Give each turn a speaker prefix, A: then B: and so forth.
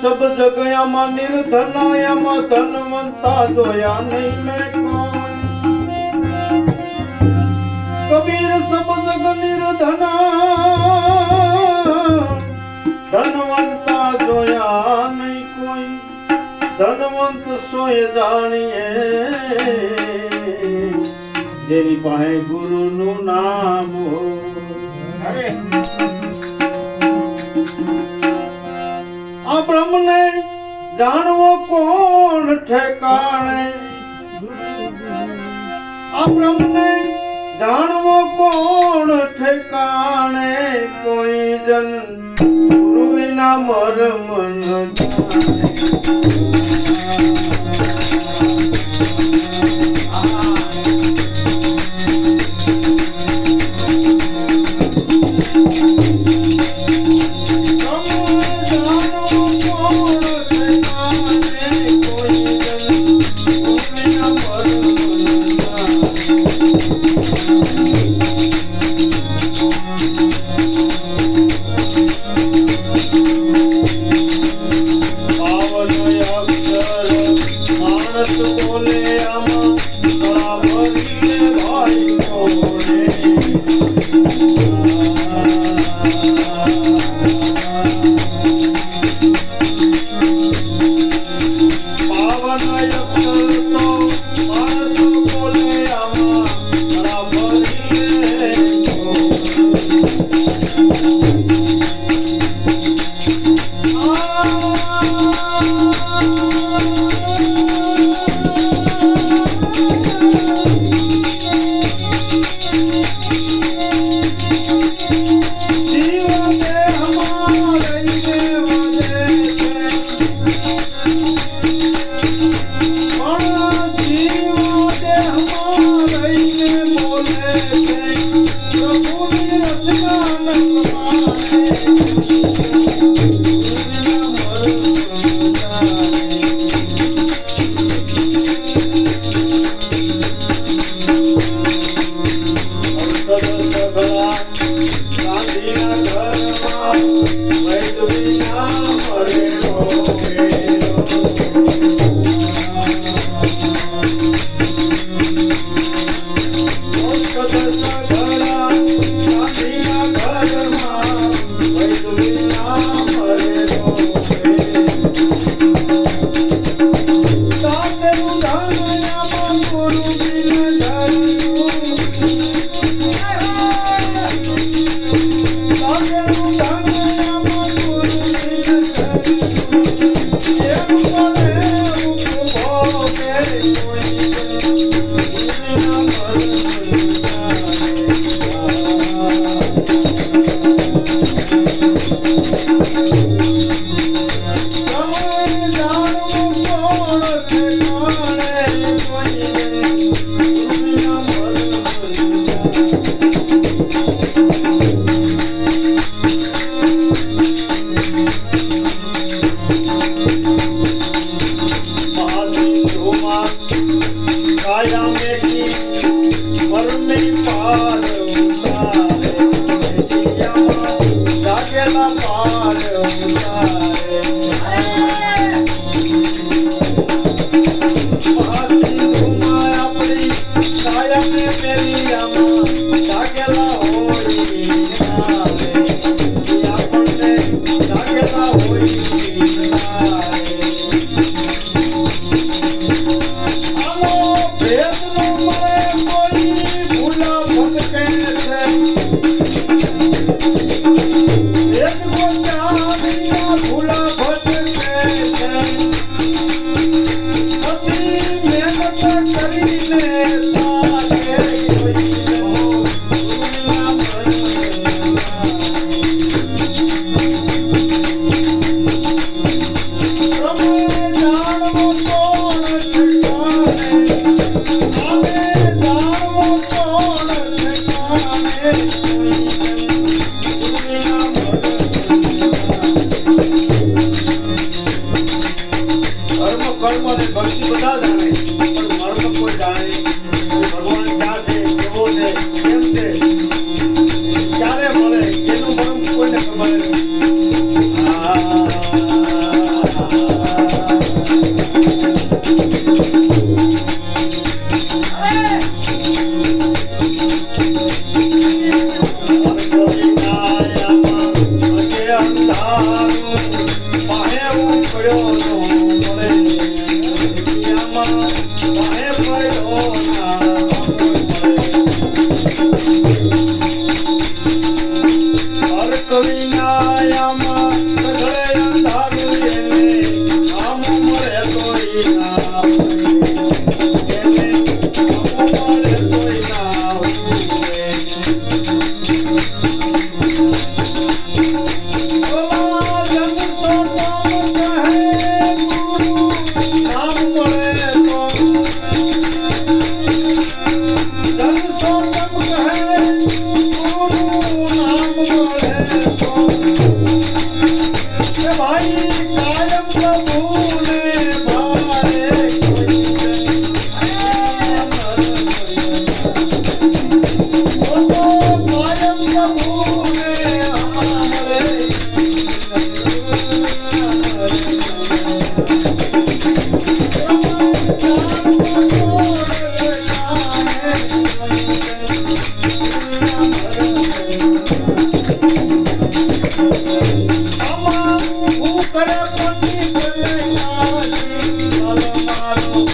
A: સબ જગયામાં નિર્ધનાયામાં ધનવંતા જોયા નહીં મેં કોઈ. કબીર સબ જગ નિર્ધના ધનવંતા જોયા નહીં કોઈ. ધનવંત સોય જાણીએ જેની પાસે ગુરુનું નામ હોય. આ બ્રહ્મને જાણવો કોણ ઠેકાણે. આ બ્રહ્મને જાણવો કોણ ઠેકાણે. કોઈ જન ગુરુ વિના મરમ ન ભક્તિ બધા જાણે પણ મર્મ કોઈ જાણે નહીં. ભગવાન ક્યાં છે, કેવો છે, કેમ છે, ક્યારે મળે એનું મર્મ કોઈને ખબર નથી. अर्कविनायामा सगळे अंधारू गेले नाम मळे तोई नाव गेले नाम मळे तोई नाव बोला जन सोता कहे गुरु नाम मळे तो जन सोता कहे गुरु नाम मळे तो भाई कायम प्रभुने भारे कोई तो कायम प्रभुने हमारे करे पंडित मारो